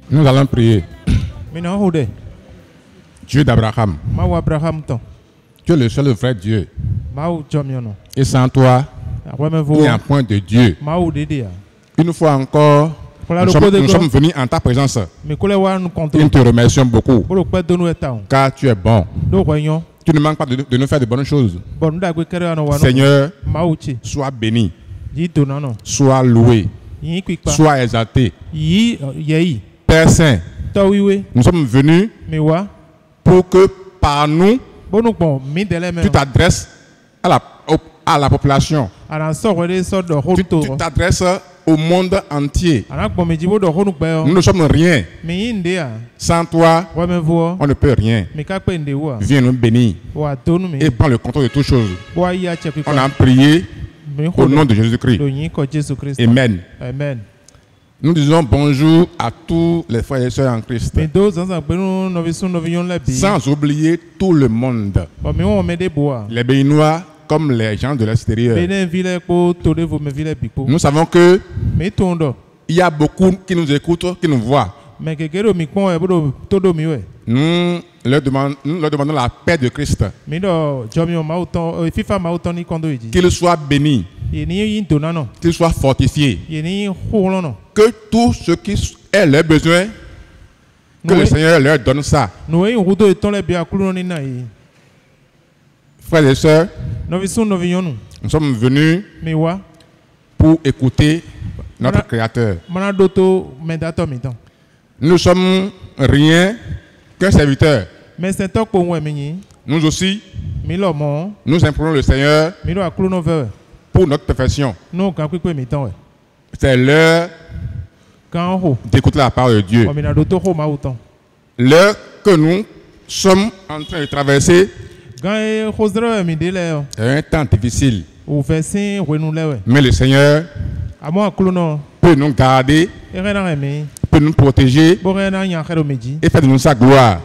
Nous allons prier. Dieu d'Abraham, tu es le seul vrai Dieu. Et sans toi, il n'y a point de Dieu. Une fois encore, nous sommes venus en ta présence. Et nous te remercions beaucoup, car tu es bon. Tu ne manques pas de nous faire de bonnes choses. Seigneur, sois béni, sois loué, sois exalté. Père Saint, nous sommes venus pour que par nous, tu t'adresses à la population. Tu t'adresses au monde entier. Nous ne sommes rien. Sans toi, on ne peut rien. Viens nous bénir et prends le contrôle de toutes choses. On a prié au nom de Jésus-Christ. Amen. Amen. Nous disons bonjour à tous les frères et sœurs en Christ. Sans oublier tout le monde. Les Béninois comme les gens de l'extérieur. Nous savons que il y a beaucoup qui nous écoutent, qui nous voient. Nous leur demandons la paix de Christ. Qu'il soit béni. Qu'il soit fortifié. Que tout ce qui est leur besoin, que le Seigneur leur donne ça. Frères et sœurs, nous sommes venus pour écouter notre Créateur. Nous sommes rien qu'un serviteur. Nous aussi, nous implorons le Seigneur pour notre perfection. C'est l'heure d'écouter la parole de Dieu. L'heure que nous sommes en train de traverser est un temps difficile. Mais le Seigneur peut nous garder, peut nous protéger et faire de nous sa gloire.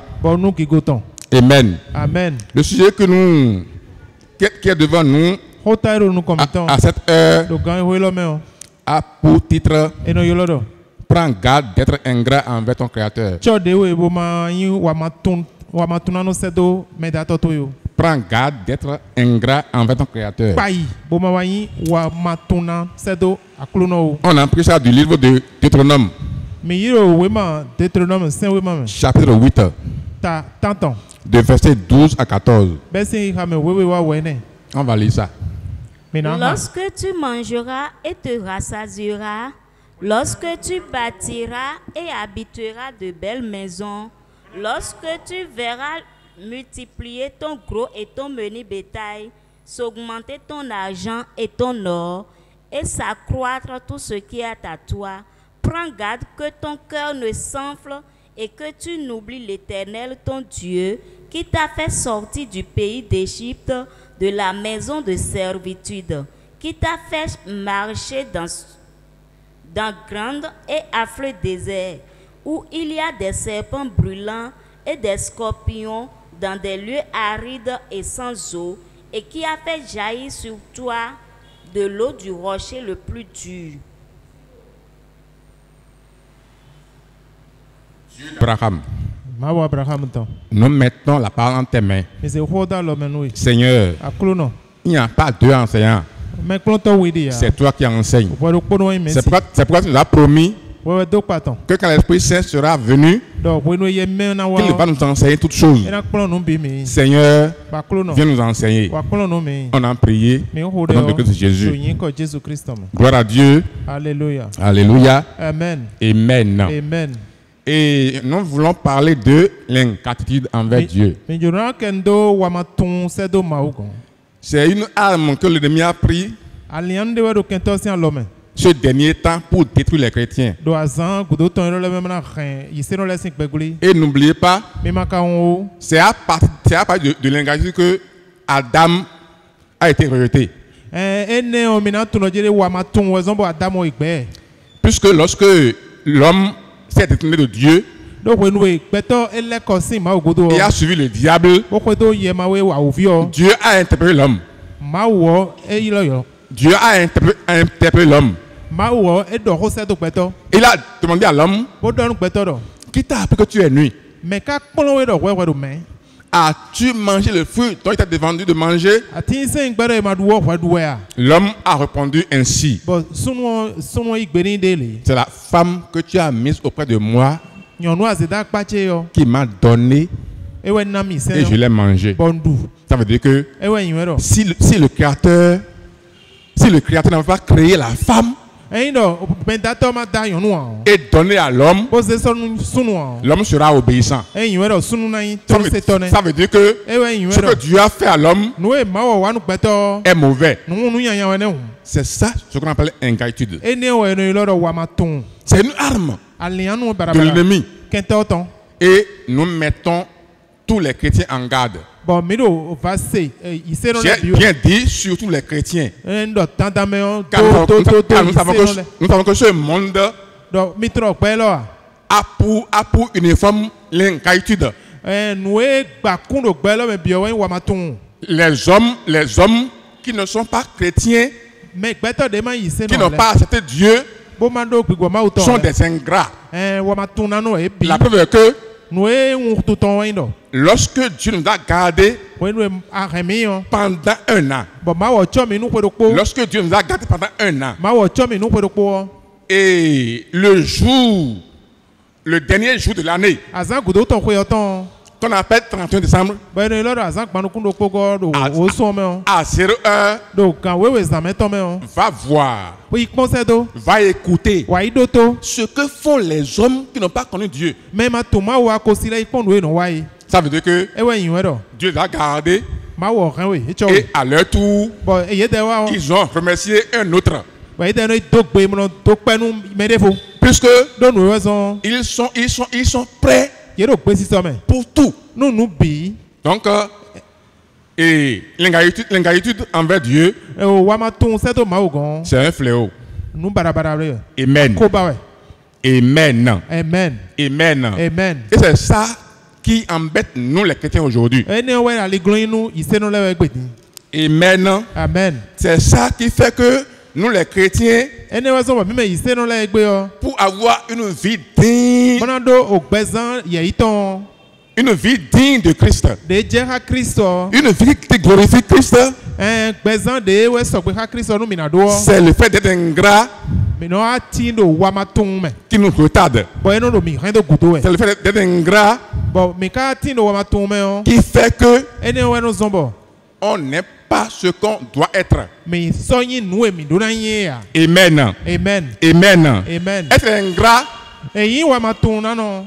Amen. Amen. Le sujet qui est devant nous à cette heure a pour titre « Prends garde d'être ingrat envers ton Créateur ». Prends garde d'être ingrat envers ton Créateur. On a pris ça du livre de Deutéronome. Chapitre 8. De versets 12 à 14. On va lire ça. Lorsque tu mangeras et te rassasieras, lorsque tu bâtiras et habiteras de belles maisons, lorsque tu verras multiplier ton gros et ton menu bétail, s'augmenter ton argent et ton or, et s'accroître tout ce qui est à toi, prends garde que ton cœur ne s'enfle et que tu n'oublies l'Éternel ton Dieu, qui t'a fait sortir du pays d'Égypte, de la maison de servitude, qui t'a fait marcher dans grand et affreux désert, où il y a des serpents brûlants et des scorpions dans des lieux arides et sans eau, et qui a fait jaillir sur toi de l'eau du rocher le plus dur. Abraham, nous mettons la parole en tes mains. Seigneur, il n'y a pas deux enseignants. C'est toi qui enseignes. C'est pourquoi tu nous as promis que quand l'Esprit Saint sera venu, qu'il va nous enseigner toutes choses. Seigneur, viens nous enseigner. On a prié au nom de Christ Jésus. Gloire à Dieu. Alléluia. Alléluia. Amen. Amen. Amen. Et nous voulons parler de l'ingratitude envers Dieu. C'est une arme que l'ennemi a pris ce dernier temps pour détruire les chrétiens. Et n'oubliez pas, c'est à partir de l'ingratitude que Adam a été rejeté. Puisque lorsque l'homme s'est détourné de Dieu et a suivi le diable, Dieu a interpellé l'homme. Dieu a interpellé l'homme Il a demandé à l'homme, qui t'a appris que tu es nuit? As-tu mangé le fruit dont il t'a demandé de manger? L'homme a répondu ainsi. C'est la femme que tu as mise auprès de moi qui m'a donné et je l'ai mangé. Ça veut dire que si le Créateur n'avait pas créé la femme et donné à l'homme, l'homme sera obéissant. Ça veut dire que ce que Dieu a fait à l'homme est mauvais. C'est ça ce qu'on appelle ingratitude. C'est une arme de l'ennemi. Et nous mettons tous les chrétiens en garde. J'ai bien dit surtout les chrétiens. Car nous savons que ce monde a pour uniforme l'ingratitude. Les hommes qui ne sont pas chrétiens, qui n'ont pas accepté Dieu, sont des ingrats. La preuve est que lorsque Dieu nous a gardés pendant un an, lorsque Dieu nous a gardés pendant un an, et le dernier jour de l'année, qu'on appelle 31 décembre, à 0 heure, va voir, va écouter ce que font les hommes qui n'ont pas connu Dieu. Ça veut dire que Dieu les a gardés et à leur tour, ils ont remercié un autre. Puisque ils sont prêts pour tout. Donc, et l'ingratitude envers Dieu, c'est un fléau. Amen. Amen. Amen. Amen. Amen. Et c'est ça qui embête nous les chrétiens aujourd'hui. Amen. Amen. C'est ça qui fait que nous les chrétiens, pour avoir une vie digne, de Christ, une vie qui glorifie Christ, c'est le fait d'être ingrat qui nous retarde. C'est le fait d'être ingrat qui fait que on n'est pas ce qu'on doit être. Amen. Amen. Amen. Amen. Être ingrat,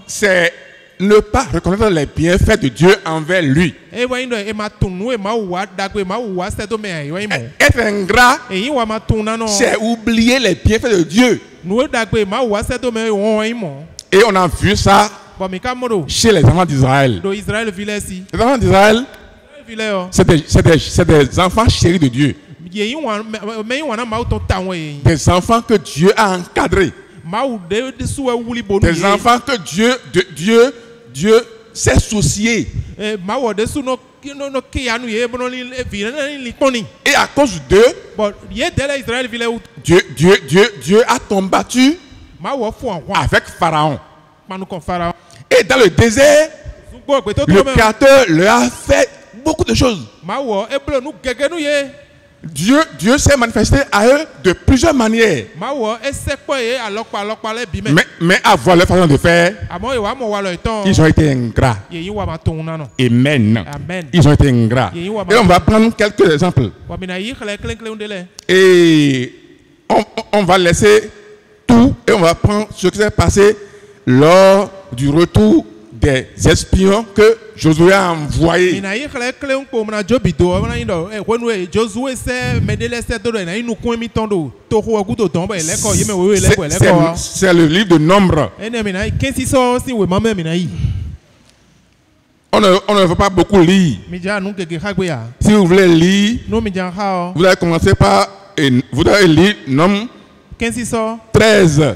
c'est ne pas reconnaître les bienfaits de Dieu envers lui. Être ingrat, c'est oublier les bienfaits de Dieu. Et on a vu ça chez les enfants d'Israël. Les enfants d'Israël, c'est des enfants chéris de Dieu. Des enfants que Dieu a encadrés. Des enfants que Dieu s'est soucié. Et à cause d'eux, Dieu a combattu avec Pharaon. Et dans le désert, le Créateur leur a fait beaucoup de choses. Dieu s'est manifesté à eux de plusieurs manières. Mais à voir leur façon de faire, ils ont été ingrats. Amen. Ils ont été ingrats. Et on va prendre quelques exemples. Et on va laisser tout et on va prendre ce qui s'est passé lors du retour des espions que Josué a envoyés. C'est le livre de Nombres. On ne veut pas beaucoup lire. Si vous voulez lire, vous allez commencer par vous allez lire Nombres 13.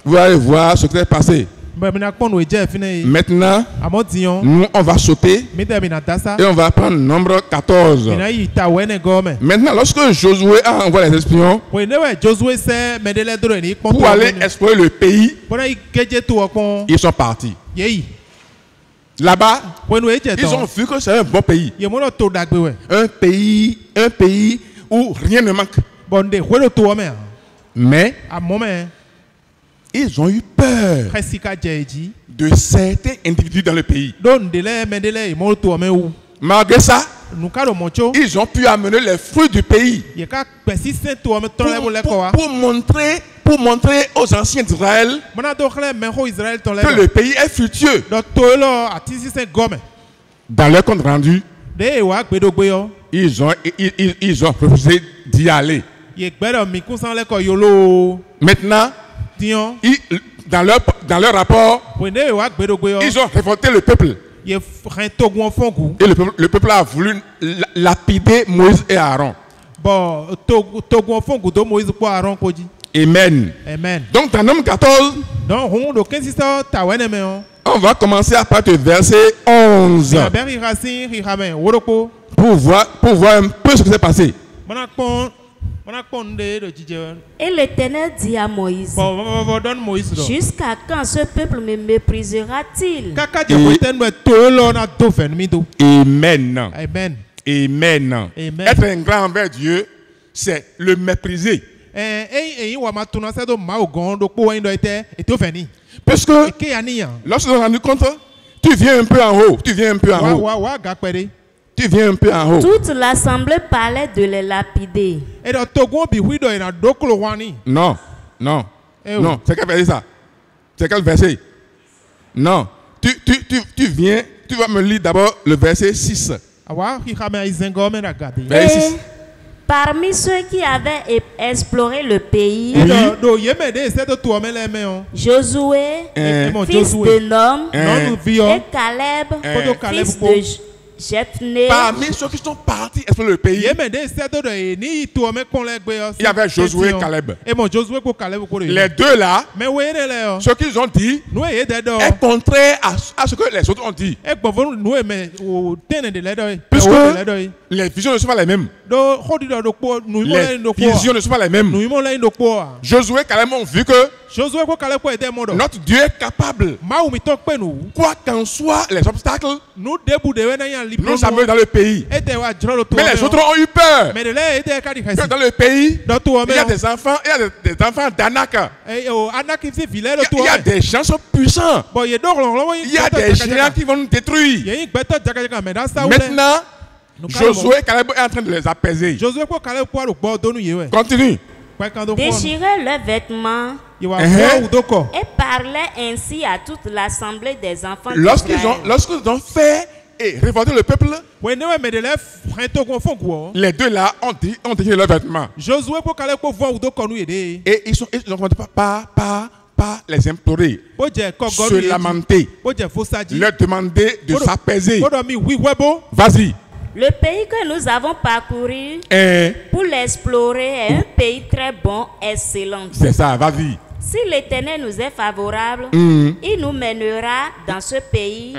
Vous allez voir ce qui s'est passé. Maintenant, nous, on va sauter et on va prendre le nombre 14. Maintenant, lorsque Josué a envoyé les espions pour aller explorer le pays, ils sont partis. Là-bas, ils ont vu que c'est un bon pays. Un pays où rien ne manque. Mais ils ont eu peur de certains individus dans le pays. Malgré ça, ils ont pu amener les fruits du pays pour montrer aux anciens d'Israël que le pays est fructueux. Dans leur compte rendu, ils ont refusé d'y aller. Maintenant, dans leur rapport, ils ont révolté le peuple. Et le peuple a voulu lapider Moïse et Aaron. Amen. Donc dans Nombre 14, on va commencer à partir du verset 11 pour voir un peu ce qui s'est passé. Et l'Éternel dit à Moïse, jusqu'à quand ce peuple me méprisera-t-il? Amen. Amen. Être un grand envers Dieu, c'est le mépriser. Parce que lorsque nous nous rendons compte, tu viens un peu en haut, tu viens un peu en haut. Tu viens un peu en haut. Toute l'assemblée parlait de les lapider. Non. C'est quel verset ça? C'est quel verset? Non. Tu viens, tu vas me lire d'abord le verset 6. Verset 6. Parmi ceux qui avaient exploré le pays, Josué, fils de Nun, et Caleb, fils de Jephné. Parmi ceux qui sont partis explorer le pays, il y avait Josué et Caleb. Les deux là, ce qu'ils ont dit est contraire à ce que les autres ont dit. Puisque les visions ne sont pas les mêmes. Les visions ne sont pas les mêmes. Josué et Caleb ont vu que notre Dieu est capable, quoi qu'en soit les obstacles, nous amener dans le pays. Mais les autres ont eu peur. Que dans le pays, il y a des enfants, d'Anak. Il y a des gens qui sont puissants. Il y a des géants qui vont nous détruire. Maintenant, Josué et Caleb est en train de les apaiser. Continue. Déchiraient leurs vêtements et parlaient ainsi à toute l'assemblée des enfants d'Israël. Lorsqu'ils ont fait et révolté le peuple, les deux là ont déchiré leurs vêtements. Et ils ont commencé par les implorer, se lamenter, leur demander de s'apaiser. Vas-y. Le pays que nous avons parcouru pour l'explorer est un pays très bon, excellent. C'est ça, vas-y. Si l'Éternel nous est favorable, il nous mènera dans ce pays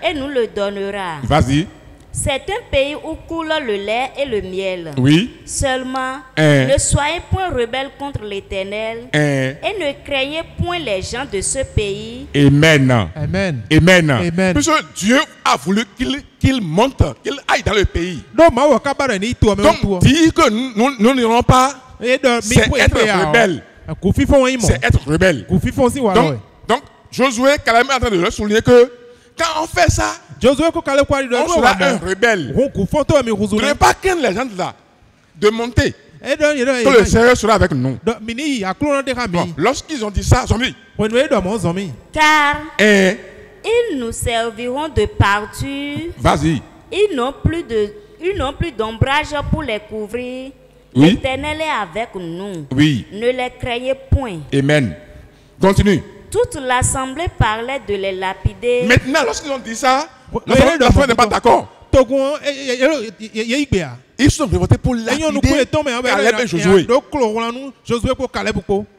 et nous le donnera. Vas-y. C'est un pays où coule le lait et le miel. Oui. Seulement, ne soyez point rebelles contre l'Éternel et ne craignez point les gens de ce pays. Amen. Parce que Dieu a voulu qu'il monte, qu'il aille dans le pays. Donc, dire que nous n'irons pas, c'est être rebelle. C'est être rebelle. Donc, Josué, Caleb est en train de leur souligner que quand on fait ça, on sera un rebelle. Ne pas craindre les gens là de monter. Que le Seigneur sera avec nous. Bon, lorsqu'ils ont dit ça, car ils nous serviront de pâture. Vas-y. Ils n'ont plus d'ombrage pour les couvrir. Oui. L'Éternel est avec nous. Oui. Ne les craignez point. Amen. Continue. Toute l'assemblée parlait de les lapider. Maintenant, lorsqu'ils ont dit ça, l'assemblée n'est pas d'accord. Ils sont révoltés pour lapider Caleb et Josué.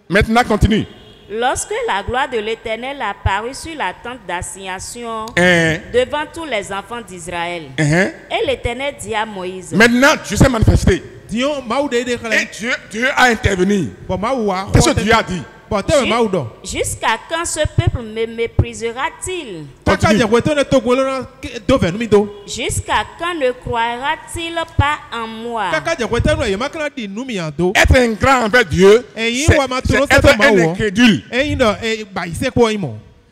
Maintenant, continue. Lorsque la gloire de l'Éternel apparut sur la tente d'assignation devant tous les enfants d'Israël, et l'Éternel dit à Moïse, maintenant Dieu s'est manifesté. Et Dieu a intervenu. Qu'est-ce que Dieu a dit? Jusqu'à quand ce peuple me méprisera-t-il? Jusqu'à quand ne croira-t-il pas en moi? Être ingrat envers Dieu, c'est être un incrédule.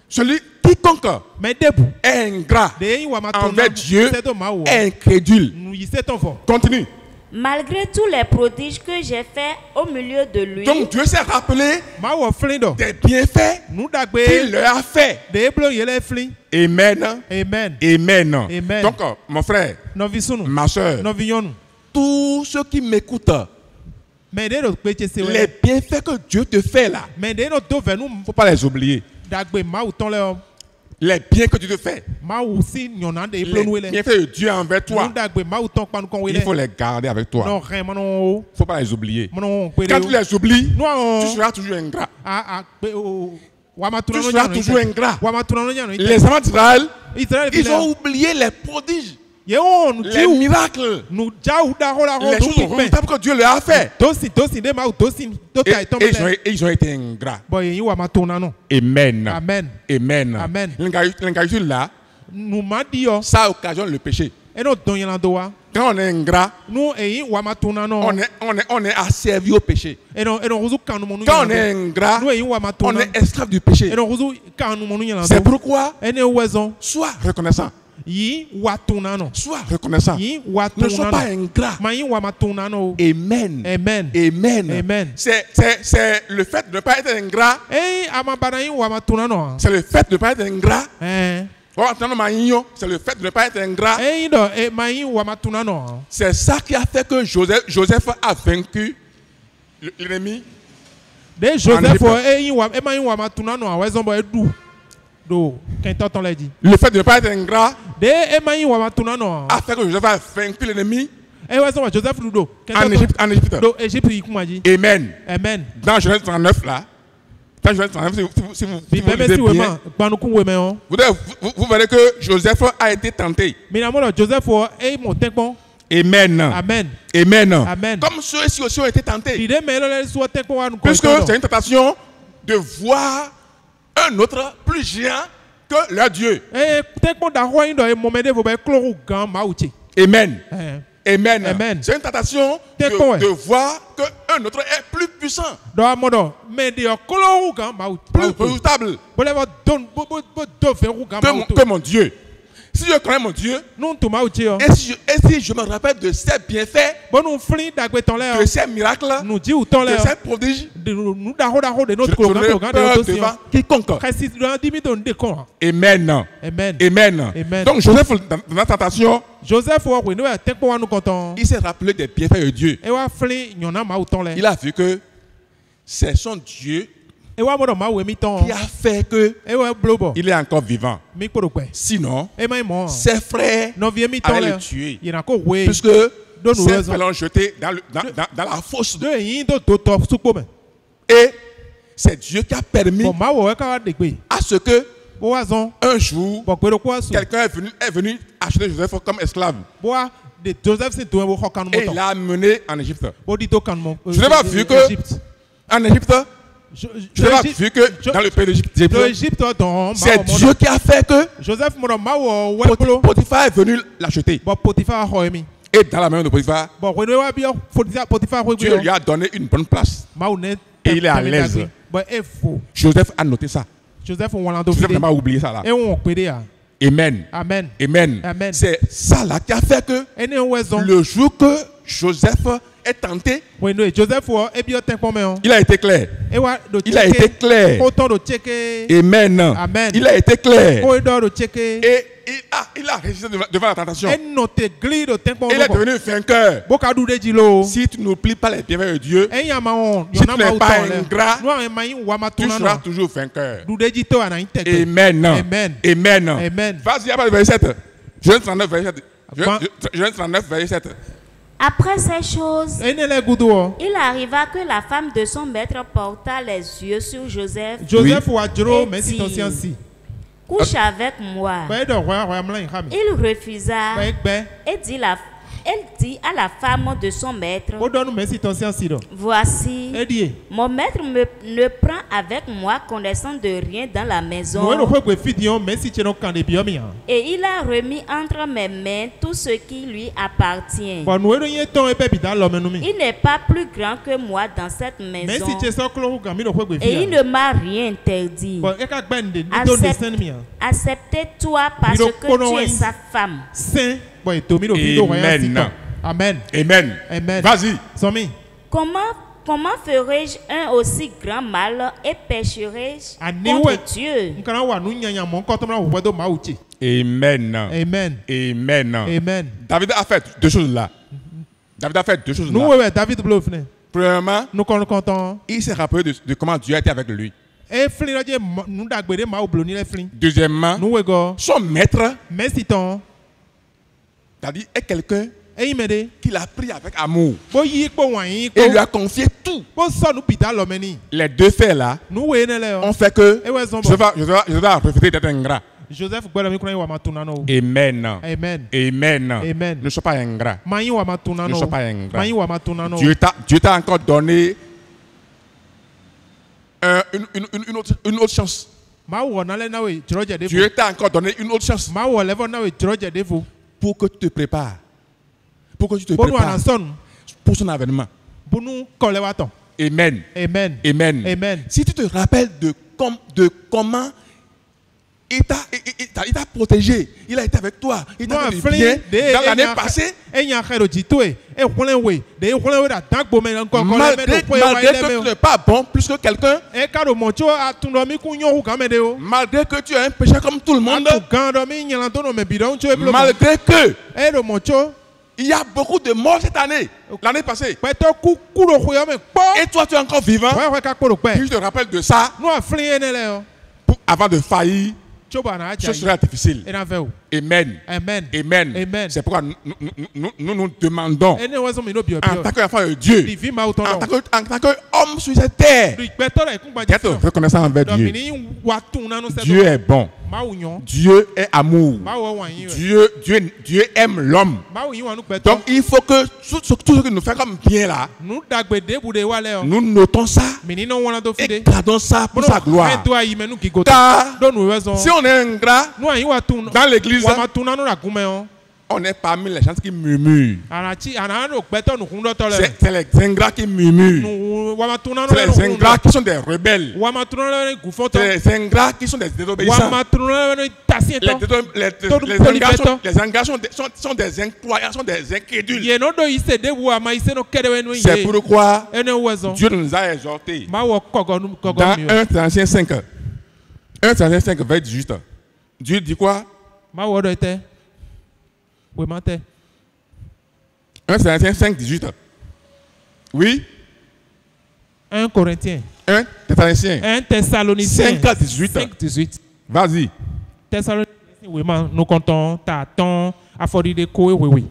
Celui quiconque est ingrat envers Dieu est incrédule. Continue. Malgré tous les prodiges que j'ai faits au milieu de lui. Donc Dieu s'est rappelé des bienfaits qu'il leur a fait. Amen. Amen. Amen. Amen. Donc mon frère, ma soeur, tous ceux qui m'écoutent, les bienfaits que Dieu te fait là, il ne faut pas les oublier. Les biens que Dieu te fait, les bienfaits de Dieu envers toi, il faut les garder avec toi. Il ne faut pas les oublier. Quand tu les oublies, tu seras toujours ingrat. Tu seras toujours ingrat. Les enfants d'Israël, ils ont oublié les prodiges, les miracles, les choses remarquables que Dieu leur a fait. Et ils ont été ingrats. Amen. Amen. Amen. Amen. L'ingratitude là, ça occasionne le péché. Quand on est ingrat, on est asservi au péché. Quand on est ingrat, on est esclave du péché. C'est pourquoi, sois reconnaissant. Sois reconnaissant. Ne sois pas ingrat. Amen. Amen. Amen. Amen. C'est le fait de ne pas être ingrat. C'est le fait de ne pas être ingrat. C'est le fait de ne pas être ingrat. C'est ça qui a fait que Joseph a vaincu l'ennemi. Le fait de ne pas être ingrat a fait que Joseph a vaincu l'ennemi en Égypte. Amen. Amen. Dans Genèse 39 là, si vous lisez bien, vous verrez que Joseph a été tenté. Amen. Amen. Amen. Amen. Comme ceux-ci aussi ont été tentés. Puisque c'est une tentation de voir un autre plus géant que leur Dieu. Amen. Amen. Amen. C'est une tentation de voir qu'un autre est plus puissant, plus redoutable que mon Dieu. Si je connais mon Dieu, et si je me rappelle de ses bienfaits, de ses miracles, de ses prodiges, je n'aurai peur devant quiconque. Amen. Amen. Donc Joseph, dans la tentation, il s'est rappelé des bienfaits de Dieu. Il a vu que c'est son Dieu qui a fait que il est encore vivant. Sinon, ses frères allaient le tuer. Puisque ses frères l'ont jeté dans la fosse. Et c'est Dieu qui a permis à ce que un jour, quelqu'un est venu acheter Joseph comme esclave. Et il l'a amené en Égypte. Je n'ai pas vu que en Égypte, je n'ai pas vu que dans le pays d'Égypte, c'est Dieu qui a fait que Potiphar est venu l'acheter. Et dans la main de Potiphar, Dieu lui a donné une bonne place. Et il est à l'aise. Joseph a noté ça. Joseph n'a pas oublié ça là. Amen. Amen. Amen. Amen. C'est ça là qui a fait que le jour que Joseph est tenté, il a été clair. Il a été clair. Amen. Amen. Il a été clair. Et il a résisté devant la tentation. Il est devenu vainqueur. Si tu n'oublies pas les bienfaits de Dieu, si tu n'es pas ingrat, tu seras toujours vainqueur. Amen. Amen. Vas-y, à le verset 7. Genèse 39, verset 7. Genèse 39, verset 7. Après ces choses, il arriva que la femme de son maître porta les yeux sur Joseph et dit, couche avec moi. Il refusa et dit elle dit à la femme de son maître, voici, mon maître ne prend avec moi connaissance de rien dans la maison. Et il a remis entre mes mains tout ce qui lui appartient. Il n'est pas plus grand que moi dans cette maison. Et il ne m'a rien interdit. Acceptez-toi parce que tu es sa femme. Amen. Amen. Amen. Amen. Vas-y. Comment ferais-je un aussi grand mal et pécherais-je contre Dieu? Amen. Amen. Amen. Amen. David a fait deux choses là. Premièrement, il s'est rappelé de comment Dieu a été avec lui. Deuxièmement, son maître, c'est-à-dire est quelqu'un qui l'a pris avec amour et lui a confié tout. Les deux faits là ont fait que je vais refuser d'être ingrat. Amen. Amen. Amen. Amen. Ne sois pas ingrat. Ne sois pas ingrat. Dieu t'a encore donné une autre chance. Dieu t'a encore donné une autre chance pour que tu te prépares. Pour que tu te prépares pour son avènement. Amen. Amen. Amen. Amen. Si tu te rappelles de comment il t'a protégé, il a été avec toi, il t'a fait bien dans l'année passée. Malgré que tu n'es pas bon plus que quelqu'un, malgré que tu es un pécheur comme tout le monde, malgré que il y a beaucoup de morts cette année, l'année passée, et toi tu es encore vivant, puis je te rappelle de ça, avant de faillir, ce sera difficile. Amen. Amen. Amen. Amen. C'est pourquoi nous demandons, en tant qu'enfant de Dieu, en tant qu'homme sur cette terre, d'être reconnaissant envers Dieu. Dieu est bon. Dieu est amour. Dieu aime l'homme. Donc il faut que tout ce que nous faisons comme bien là, nous notons ça et gardons ça pour sa gloire. Car si on est ingrat dans l'église, on est parmi les gens qui murmurent. C'est les ingrats qui murmurent. C'est les ingrats qui sont des rebelles. C'est les ingrats qui sont des désobéissants. Les ingrats sont des incroyants, sont des incrédules. C'est pourquoi Dieu nous a exhortés. Dans 1 Corinthiens 5, 1 Corinthiens 5, verset 18. Dieu dit quoi? 1 Corinthiens 5, 18. Oui? 1 Corinthiens. 1 Thessaloniciens. 5, 18. Vas-y. Thessaloniciens, nous comptons, t'attends, à fort de quoi, oui.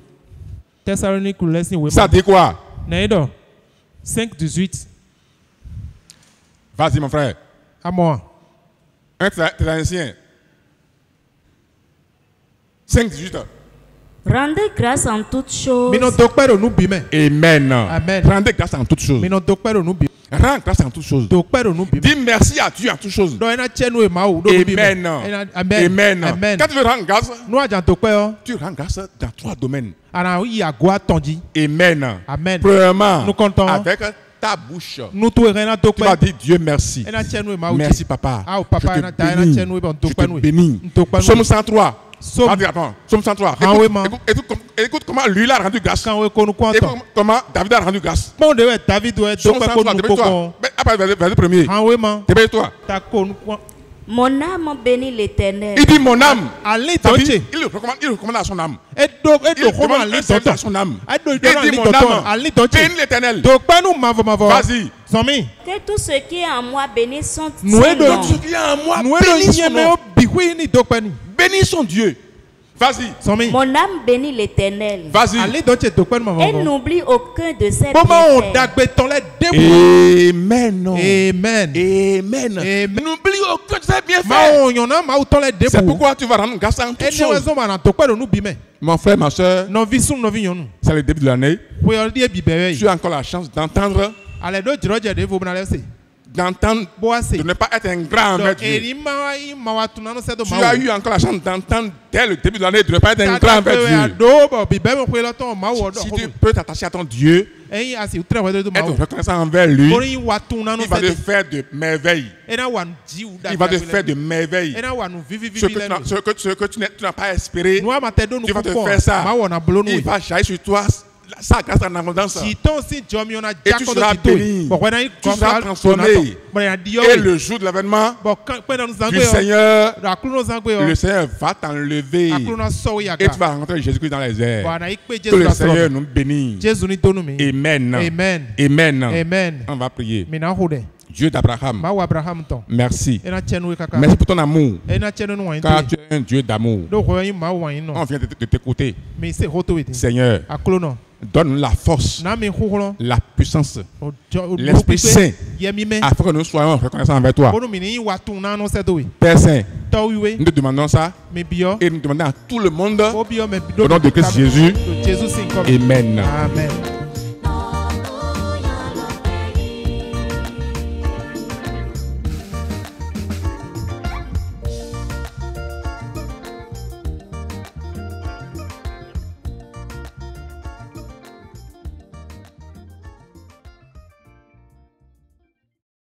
Thessaloniciens, ça dit quoi? 5, 18. Vas-y, mon frère. À moi. 1 Thessaloniciens. 5, 18. Rendez grâce en toutes choses. Amen. Amen. Rendez grâce en toutes choses. Rends grâce en toutes choses. Dis merci à Dieu en toutes choses. Amen. Amen. Amen. Quand tu veux rendre grâce, tu rends grâce dans 3 domaines. Amen. Amen. Premièrement, avec ta bouche, tu vas dire Dieu merci. Merci papa. Je te bénis. Psaume 103. Psaume 103. Écoute comment lui a rendu grâce. Et comment David a rendu grâce. Psaume 103, dépêche-toi. Après verset premier. Dépêche-toi. Mon âme bénit l'Éternel. Il dit mon âme. Il recommande à son âme. Il recommande à son âme. Il dit mon âme. Bénis l'Éternel. Vas-y. Que tout ce qui est en moi bénisse son nom. Tout ce qui est en moi bénisse son nom. Bénis son Dieu. Vas-y. Mon âme bénit l'Éternel. Vas-y. Et n'oublie aucun de ses bienfaits. Amen. Amen. Amen. N'oublie aucun de ses bienfaits. C'est pourquoi tu vas rendre grâce à toutes choses. Mon frère, ma soeur, c'est le début de l'année. Tu as encore la chance d'entendre, de ne pas être ingrat envers Dieu. Tu as eu encore la chance d'entendre dès le début de l'année de ne pas être ingrat envers Dieu. Si tu peux t'attacher à ton Dieu, être reconnaissant envers lui, il va te faire de merveilles. Il va te faire de merveilles. Ce que tu n'as pas espéré, tu vas te faire ça. Il va jaillir sur toi ça grâce en abondance. Et tu seras béni. Tu seras transformé. Et le jour de l'avènement du Seigneur, le Seigneur va t'enlever. Et tu vas rencontrer Jésus-Christ dans les airs. Que le Seigneur nous bénisse. Amen. Amen. Amen. Amen. On va prier. Dieu d'Abraham, merci. Merci pour ton amour. Car tu es un Dieu d'amour. On vient de t'écouter. Seigneur, donne la force, la puissance, l'Esprit Saint, afin que nous soyons reconnaissants envers toi. Père Saint, nous te demandons ça et nous demandons à tout le monde, au nom de Christ Jésus. Amen. Amen.